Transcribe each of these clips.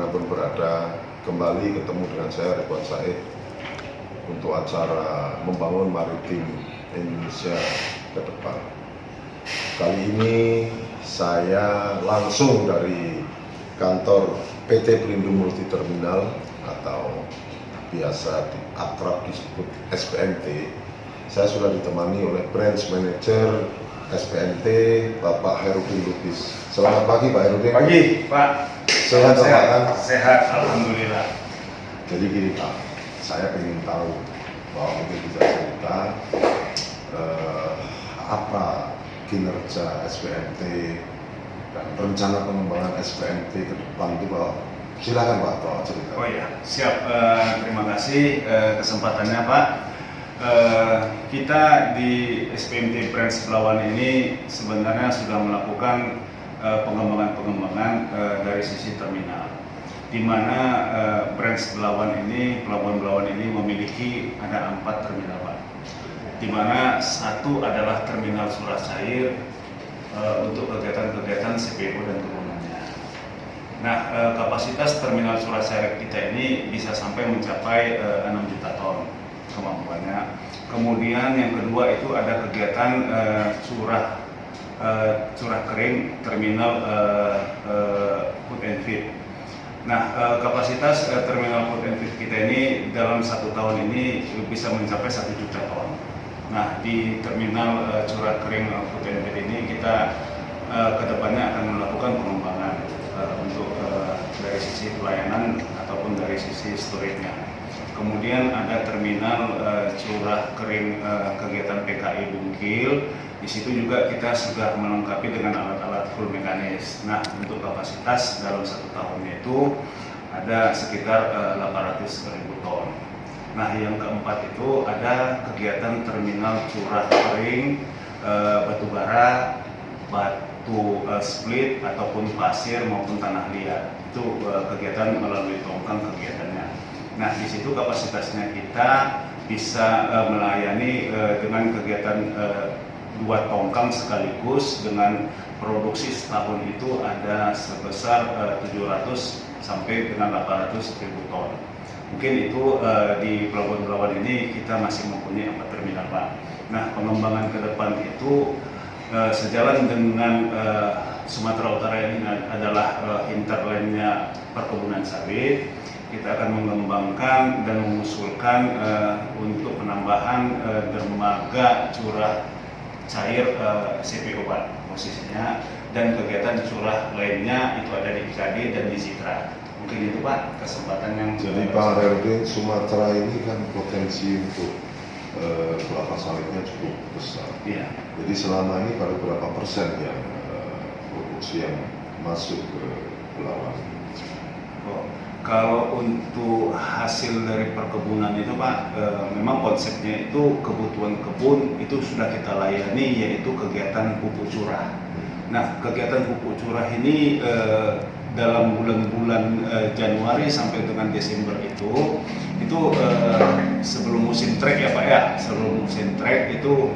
dimanapun berada, kembali ketemu dengan saya Ridwan Said untuk acara membangun maritim Indonesia ke depan. Kali ini saya langsung dari kantor PT Pelindo Multi Terminal atau biasa akrab disebut SPMT. Saya sudah ditemani oleh Branch Manager SPMT Bapak Herudin Lubis. Selamat pagi Pak Herudin. Pagi Pak. Sehat Pak? Sehat, alhamdulillah. Jadi gini Pak, saya ingin tahu bahwa mungkin bisa cerita apa kinerja SPMT dan rencana pengembangan SPMT ke depan itu Pak. Silakan Pak, Pak cerita. Oh ya, siap. Terima kasih kesempatannya Pak. Kita di SPMT Branch Belawan ini sebenarnya sudah melakukan pengembangan-pengembangan dari sisi terminal, di mana Branch Belawan ini, Pelabuhan Belawan ini memiliki ada 4 terminal Pak, di mana satu adalah terminal surah cair untuk kegiatan-kegiatan CPO dan turunannya. Nah, kapasitas terminal surah cair kita ini bisa sampai mencapai 6 juta ton kemampuannya. Kemudian yang kedua itu ada kegiatan curah kering terminal food and feed. Nah, kapasitas terminal food and feed kita ini dalam 1 tahun ini bisa mencapai 1 juta ton. Nah, di terminal curah kering food and feed ini kita kedepannya akan melakukan pengembangan untuk dari sisi pelayanan ataupun dari sisi storage-nya. Kemudian ada terminal curah kering kegiatan PKI Bungkil. Di situ juga kita sudah melengkapi dengan alat-alat full mekanis. Nah, untuk kapasitas dalam 1 tahunnya itu ada sekitar 800.000 ton. Nah, yang keempat itu ada kegiatan terminal curah kering batu bara, batu split ataupun pasir maupun tanah liat. Itu kegiatan melalui tongkang kegiatannya. Nah, di situ kapasitasnya kita bisa melayani dengan kegiatan 2 tongkang sekaligus dengan produksi setahun itu ada sebesar 700 sampai dengan 800.000 ton. Mungkin itu di Pelabuhan Belawan ini kita masih mempunyai 4 terminal Pak. Nah, pengembangan ke depan itu sejalan dengan Sumatera Utara ini adalah hinterland-nya perkebunan sawit. Kita akan mengembangkan dan mengusulkan untuk penambahan dermaga curah cair CPO Pak posisinya, dan kegiatan curah lainnya itu ada di IKD dan di Citra. Mungkin itu Pak kesempatan yang. Jadi Pak Herudin, Sumatera ini kan potensi untuk kelapa sawitnya cukup besar. Iya. Jadi selama ini baru berapa persen yang produksi yang masuk ke Belawan? Oh, kalau untuk hasil dari perkebunan itu Pak, memang konsepnya itu kebutuhan kebun itu sudah kita layani, yaitu kegiatan pupuk curah. Nah, kegiatan pupuk curah ini dalam bulan-bulan Januari sampai dengan Desember itu sebelum musim trek ya Pak ya, sebelum musim trek itu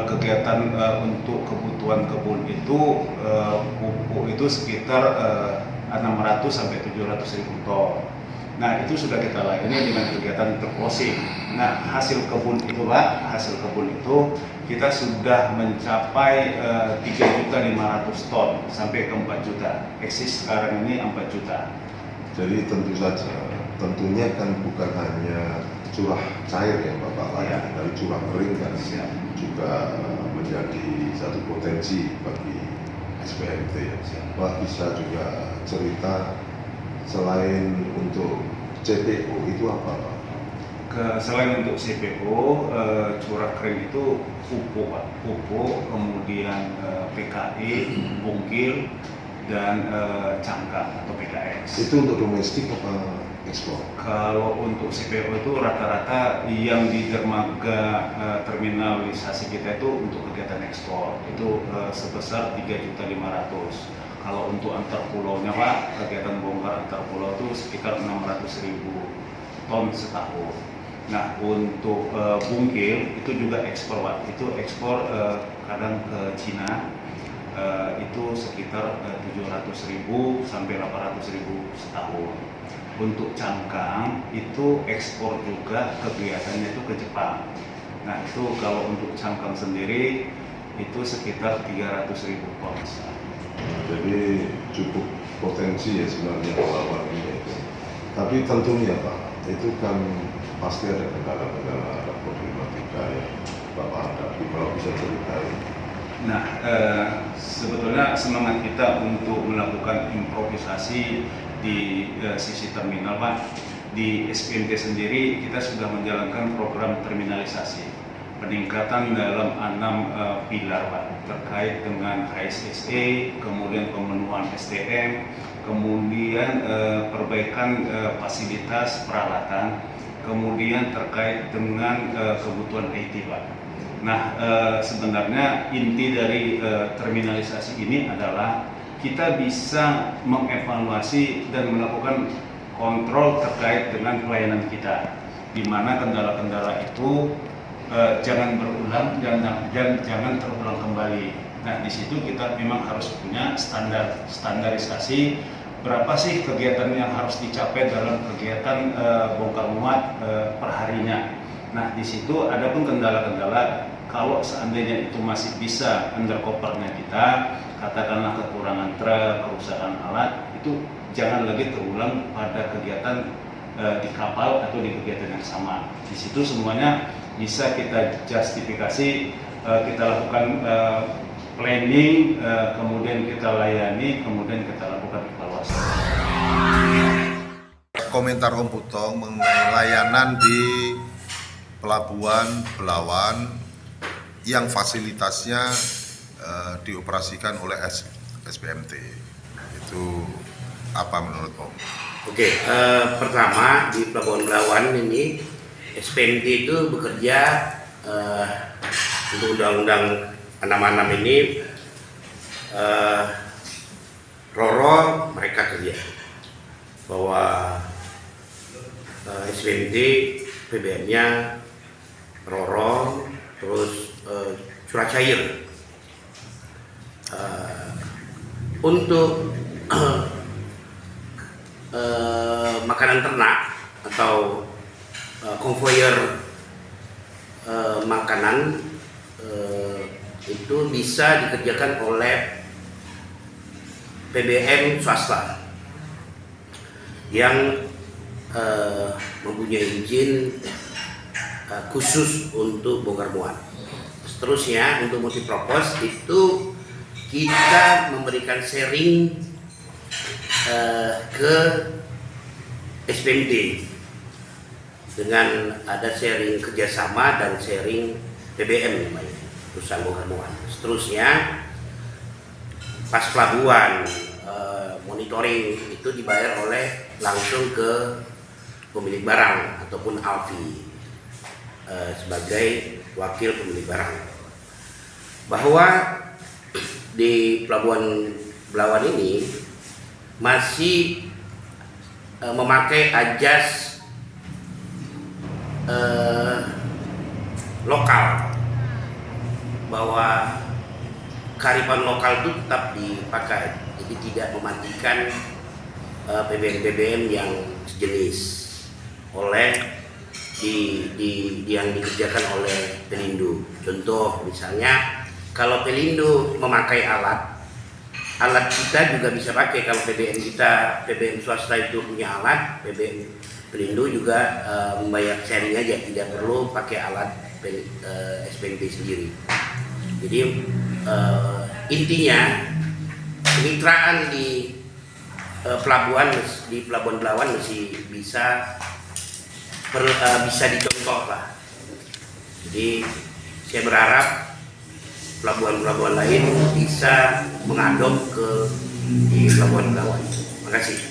kegiatan untuk kebutuhan kebun itu pupuk itu sekitar 600 sampai 700.000 ton. Nah, itu sudah kita layani dengan kegiatan terclosing. Nah, hasil kebun itu Pak, hasil kebun itu kita sudah mencapai 3.500.000 ton sampai ke 4 juta. Eksis sekarang ini 4 juta. Jadi tentu saja, tentunya kan bukan hanya curah cair yang Bapak layani, dari curah kering kan juga menjadi satu potensi bagi SPMT. Pak bisa juga cerita selain untuk CPO itu apa Pak? Selain untuk CPO, curah kering itu pupuk Pak, pupuk, kemudian PKI, bungkil, dan cangkang atau PKX. Itu untuk domestik apa ekspor? Kalau untuk CPO itu rata-rata yang di dermaga terminalisasi kita itu untuk kegiatan ekspor itu sebesar 3.500.000. Kalau untuk antar pulaunya Pak, kegiatan bongkar antar pulau itu sekitar 600.000 ton setahun. Nah, untuk bungkil itu juga ekspor Pak, itu ekspor kadang ke Cina, itu sekitar 700.000 sampai 800.000 setahun. Untuk cangkang itu ekspor juga kegiatannya itu ke Jepang. Nah itu kalau untuk cangkang sendiri itu sekitar 300.000 ton. Jadi cukup potensi ya sebenarnya pelabuhan ini. Tapi tentunya Pak, itu kan pasti ada kendala-kendala, ada problematika yang Bapak hadapi, kalau bisa ceritain. Nah, sebetulnya semangat kita untuk melakukan improvisasi di sisi terminal, Pak. Di SPMT sendiri kita sudah menjalankan program terminalisasi, peningkatan dalam 6 pilar, Pak, terkait dengan HSSE, kemudian pemenuhan SDM, kemudian perbaikan fasilitas peralatan, kemudian terkait dengan kebutuhan IT, Pak. Nah, sebenarnya inti dari terminalisasi ini adalah kita bisa mengevaluasi dan melakukan kontrol terkait dengan pelayanan kita, di mana kendala-kendala itu jangan berulang dan jangan terulang kembali. Nah, di situ kita memang harus punya standarisasi berapa sih kegiatan yang harus dicapai dalam kegiatan bongkar muat perharinya. Nah, di situ ada pun kendala-kendala, kalau seandainya itu masih bisa undercovernya kita, katakanlah kekurangan truk, kerusakan alat, itu jangan lagi terulang pada kegiatan di kapal atau di kegiatan yang sama. Di situ semuanya bisa kita justifikasi, kita lakukan planning, kemudian kita layani, kemudian kita lakukan evaluasi. Komentar Om Putong mengenai layanan di Pelabuhan Belawan yang fasilitasnya dioperasikan oleh SPMT. Itu apa menurut Om? Oke, pertama di Pelabuhan Belawan ini SPMT itu bekerja untuk Undang-Undang 66 ini, RORO mereka kerja bahwa SPMT BBM-nya RORO, terus curah cair. Untuk makanan ternak atau konvoyer makanan itu bisa dikerjakan oleh PBM swasta yang mempunyai izin khusus untuk bongkar muat. Seterusnya untuk multipurpose itu kita memberikan sharing ke SPMT dengan ada sharing kerjasama dan sharing PBM namanya, perusahaan bongkar muat. Seterusnya pas pelabuhan monitoring itu dibayar oleh langsung ke pemilik barang ataupun Alfi sebagai wakil pemilik barang. Bahwa di Pelabuhan Belawan ini masih memakai ajas lokal, bahwa kearifan lokal itu tetap dipakai, jadi tidak mematikan BBM yang sejenis oleh yang dikerjakan oleh Pelindo. Contoh misalnya kalau Pelindo memakai alat kita juga bisa pakai. Kalau BBM swasta itu punya alat, BBM Pelindo juga membayar sharing aja, tidak perlu pakai alat SPMT sendiri. Jadi intinya kemitraan di Pelabuhan Belawan masih bisa dicontoh lah. Jadi saya berharap pelabuhan-pelabuhan lain bisa mengadop ke di Pelabuhan Belawan. Terima kasih.